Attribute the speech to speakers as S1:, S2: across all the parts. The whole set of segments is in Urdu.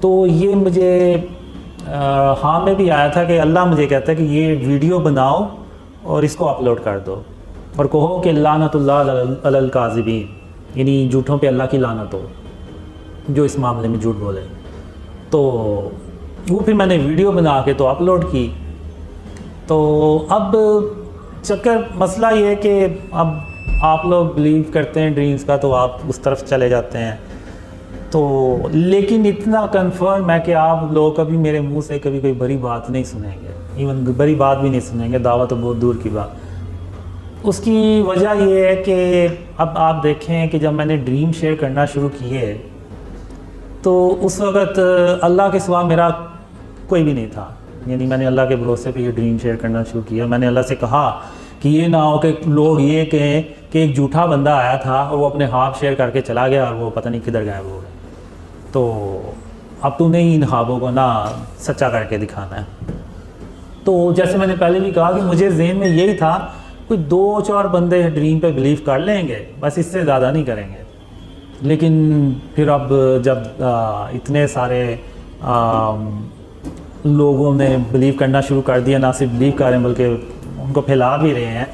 S1: تو یہ مجھے ہاں میں بھی آیا تھا کہ اللہ مجھے کہتا ہے کہ یہ ویڈیو بناؤ اور اس کو اپلوڈ کر دو اور کہو کہ لعنت اللہ علی الکاذبین، یعنی جھوٹوں پہ اللہ کی لعنت ہو جو اس معاملے میں جھوٹ بولے۔ تو وہ پھر میں نے ویڈیو بنا کے تو اپلوڈ کی۔ تو اب مسئلہ یہ ہے کہ اب آپ لوگ بلیو کرتے ہیں ڈریمز کا تو آپ اس طرف چلے جاتے ہیں، تو لیکن اتنا کنفرم ہے کہ آپ لوگ کبھی میرے منہ سے کبھی کوئی بری بات نہیں سنیں گے، ایون بری بات بھی نہیں سنیں گے، دعویٰ تو بہت دور کی بات۔ اس کی وجہ یہ ہے کہ اب آپ دیکھیں کہ جب میں نے ڈریم شیئر کرنا شروع کیے تو اس وقت اللہ کے سوا میرا کوئی بھی نہیں تھا، یعنی میں نے اللہ کے بھروسے پہ یہ ڈریم شیئر کرنا شروع کیا۔ میں نے اللہ سے کہا کہ یہ نہ ہو کہ لوگ یہ کہیں کہ ایک جھوٹا بندہ آیا تھا اور وہ اپنے خواب شیئر کر کے چلا گیا اور وہ پتہ نہیں کدھر غائب ہو گیا، تو اب تو نہیں ان خوابوں کو نہ سچا کر کے دکھانا ہے۔ تو جیسے میں نے پہلے بھی کہا کہ مجھے ذہن میں یہی تھا کوئی 2-4 بندے ڈریم پہ بلیو کر لیں گے، بس اس سے زیادہ نہیں کریں گے۔ لیکن پھر اب جب اتنے سارے لوگوں نے بلیو کرنا شروع کر دیا، نہ صرف بلیو کر رہے ہیں بلکہ ان کو پھیلا بھی رہے ہیں،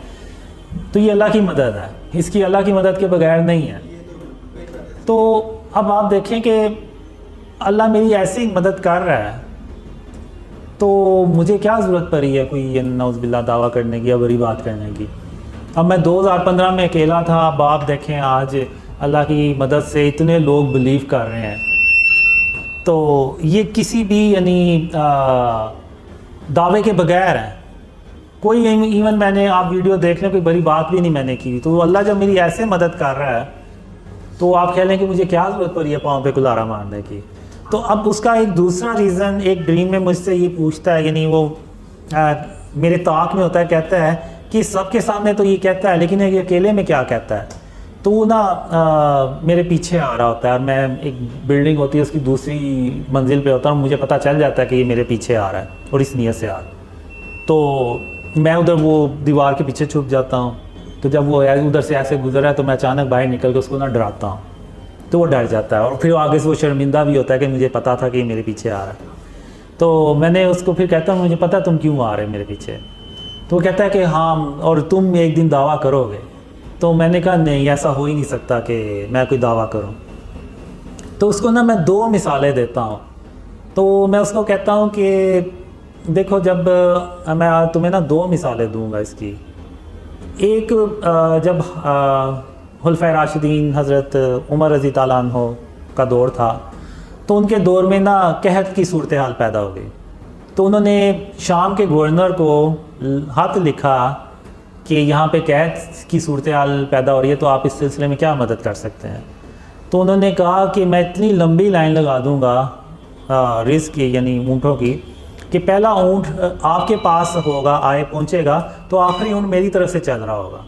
S1: تو یہ اللہ کی مدد ہے، اس کی اللہ کی مدد کے بغیر نہیں ہے۔ تو اب آپ دیکھیں کہ اللہ میری ایسی مدد کر رہا ہے تو مجھے کیا ضرورت پڑی ہے کوئی نعوذ باللہ دعویٰ کرنے کی یا بری بات کرنے کی۔ اب میں 2015 میں اکیلا تھا، اب آپ دیکھیں آج اللہ کی مدد سے اتنے لوگ بلیو کر رہے ہیں، تو یہ کسی بھی یعنی دعوے کے بغیر ہے، کوئی ایون میں نے آپ ویڈیو دیکھ لیں کوئی بڑی بات بھی نہیں میں نے کی، تو اللہ جب میری ایسے مدد کر رہا ہے تو آپ کہہ لیں کہ مجھے کیا ضرورت پڑی ہے پاؤں پہ کلارا مارنے کی۔ تو اب اس کا ایک دوسرا ریزن ایک ڈریم میں مجھ سے یہ پوچھتا ہے، یعنی وہ میرے طاق میں ہوتا ہے، کہتا ہے کہ سب کے سامنے تو یہ کہتا ہے لیکن یہ اکیلے میں کیا کہتا ہے، تو وہ نا میرے پیچھے آ رہا ہوتا ہے، اور میں ایک بلڈنگ ہوتی ہے اس کی دوسری منزل پہ ہوتا ہوں، مجھے پتہ چل جاتا ہے کہ یہ میرے پیچھے آ رہا ہے اور اس نیت سے آ رہا ہے، تو میں ادھر وہ دیوار کے پیچھے چھپ جاتا ہوں، تو جب وہ ادھر سے ایسے گزر رہا ہے تو میں اچانک باہر نکل کے اس کو نہ ڈراتا ہوں، تو وہ ڈر جاتا ہے اور پھر آگے سے وہ شرمندہ بھی ہوتا ہے کہ مجھے پتا تھا کہ یہ میرے پیچھے آ رہا ہے۔ تو میں نے اس کو پھر کہتا ہوں مجھے پتا تم کیوں آ رہے میرے پیچھے، تو وہ کہتا ہے کہ ہاں اور تم ایک دن دعویٰ کرو گے، تو میں نے کہا نہیں ایسا ہو ہی نہیں سکتا کہ میں کوئی دعویٰ کروں۔ تو اس کو نا میں 2 مثالیں دیتا ہوں، تو میں اس کو کہتا ہوں کہ دیکھو جب میں تمہیں نا 2 مثالیں دوں گا اس کی۔ ایک جب خلفائے راشدین حضرت عمر رضی تعالیٰ عنہ کا دور تھا تو ان کے دور میں نا قحط کی صورتحال پیدا ہو گئی، تو انہوں نے شام کے گورنر کو خط لکھا کہ یہاں پہ قحط کی صورتحال پیدا ہو رہی ہے تو آپ اس سلسلے میں کیا مدد کر سکتے ہیں۔ تو انہوں نے کہا کہ میں اتنی لمبی لائن لگا دوں گا رزق کی یعنی اونٹوں کی کہ پہلا اونٹ آپ کے پاس ہوگا آئے پہنچے گا تو آخری اونٹ میری طرف سے چل رہا ہوگا،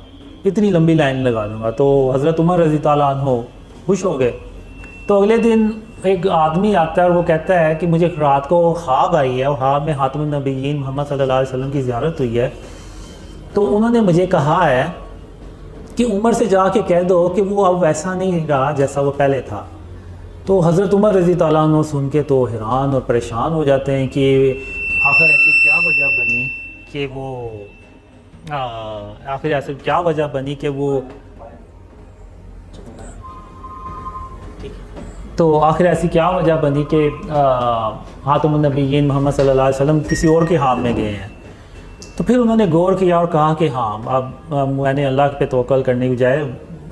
S1: اتنی لمبی لائن لگا دوں گا۔ تو حضرت عمر رضی تعالیٰ عنہ خوش ہو گئے۔ تو اگلے دن ایک آدمی آتا ہے اور وہ کہتا ہے کہ مجھے رات کو خواب آئی ہے اور خواب میں خاتم النبیین محمد صلی اللہ علیہ وسلم کی زیارت ہوئی ہے، تو انہوں نے مجھے کہا ہے کہ عمر سے جا کے کہہ دو کہ وہ اب ویسا نہیں رہا جیسا وہ پہلے تھا۔ تو حضرت عمر رضی تعالیٰ عنہ سن کے تو حیران اور پریشان ہو جاتے ہیں کہ آخر ایسی کیا وجہ بنی کہ وہ خاتم النبیین محمد صلی اللہ علیہ وسلم کسی اور کے ہاتھ میں گئے ہیں۔ تو پھر انہوں نے غور کیا اور کہا کہ ہاں اب میں نے اللہ پہ توکل کرنے کی بجائے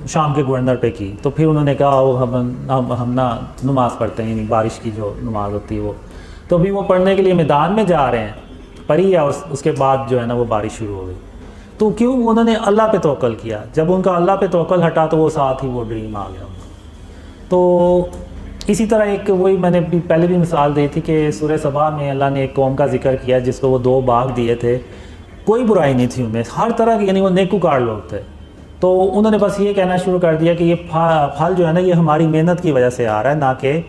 S1: شام کے گورنر پہ کی۔ تو پھر انہوں نے کہا وہ ہم نا نماز پڑھتے ہیں، یعنی بارش کی جو نماز ہوتی ہے وہ، تو بھی وہ پڑھنے کے لیے میدان میں جا رہے ہیں، پڑھی ہے اور اس کے بعد جو ہے نا وہ بارش شروع ہو گئی۔ تو کیوں انہوں نے اللہ پہ توکل کیا، جب ان کا اللہ پہ توکل ہٹا تو وہ ساتھ ہی وہ ڈریم آ گیا۔ تو اسی طرح ایک وہی میں نے پہلے بھی مثال دی تھی کہ سورہ سبا میں اللہ نے ایک قوم کا ذکر کیا جس کو وہ 2 باغ دیے تھے، کوئی برائی نہیں تھی ان میں، ہر طرح کے یعنی وہ نیکوکار لوگ تھے، تو انہوں نے بس یہ کہنا شروع کر دیا کہ یہ پھل جو ہے نا یہ ہماری محنت کی وجہ سے آ رہا ہے نہ کہ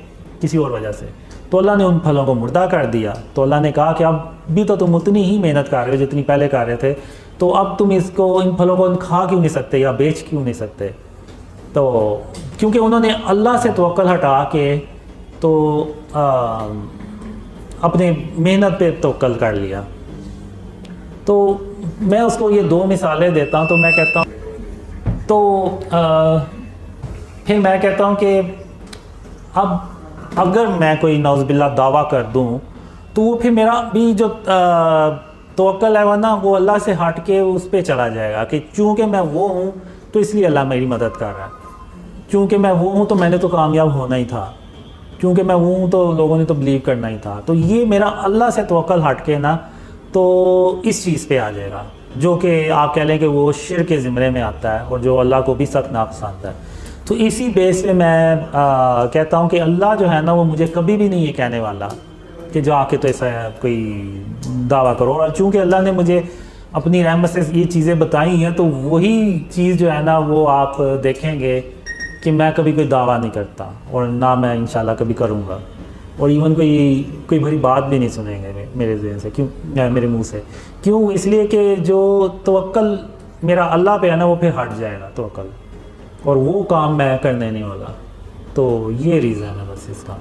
S1: کسی اور وجہ سے۔ تو اللہ نے ان پھلوں کو مردہ کر دیا۔ تو اللہ نے کہا کہ اب بھی تو تم اتنی ہی محنت کر رہے ہو جتنی پہلے کر رہے تھے، تو اب تم ان پھلوں کو کھا کیوں نہیں سکتے یا بیچ کیوں نہیں سکتے؟ تو کیونکہ انہوں نے اللہ سے توکل ہٹا کے تو اپنی محنت پہ توکل کر لیا. تو میں اس کو یہ 2 مثالیں دیتا ہوں. تو میں کہتا ہوں پھر میں کہتا ہوں کہ اب اگر میں کوئی نعوذ باللہ دعویٰ کر دوں تو وہ پھر میرا بھی جو توکل ہے وہ نا وہ اللہ سے ہٹ کے اس پہ چلا جائے گا کہ چونکہ میں وہ ہوں تو اس لیے اللہ میری مدد کر رہا ہے, چونکہ میں وہ ہوں تو میں نے تو کامیاب ہونا ہی تھا, کیونکہ میں وہ ہوں تو لوگوں نے تو بلیو کرنا ہی تھا. تو یہ میرا اللہ سے توکل ہٹ کے نا تو اس چیز پہ آ جائے گا جو کہ آپ کہہ لیں کہ وہ شرک کے زمرے میں آتا ہے اور جو اللہ کو بھی سخت ناپسند ہے. تو اسی بیس پہ میں کہتا ہوں کہ اللہ جو ہے نا وہ مجھے کبھی بھی نہیں یہ کہنے والا کہ جو آ کے تو ایسا کوئی دعویٰ کرو. اور چونکہ اللہ نے مجھے اپنی رحمت سے یہ چیزیں بتائی ہیں تو وہی چیز جو ہے نا وہ آپ دیکھیں گے کہ میں کبھی کوئی دعویٰ نہیں کرتا اور نہ میں انشاءاللہ کبھی کروں گا, اور ایون کوئی بڑی بات بھی نہیں سنیں گے میرے ذہن سے, کیوں میرے منہ سے. کیوں؟ اس لیے کہ جو توکل میرا اللہ پہ ہے نا وہ پھر ہٹ جائے گا توکل, اور وہ کام میں کرنے نہیں والا. تو یہ ریزن ہے بس اس کا.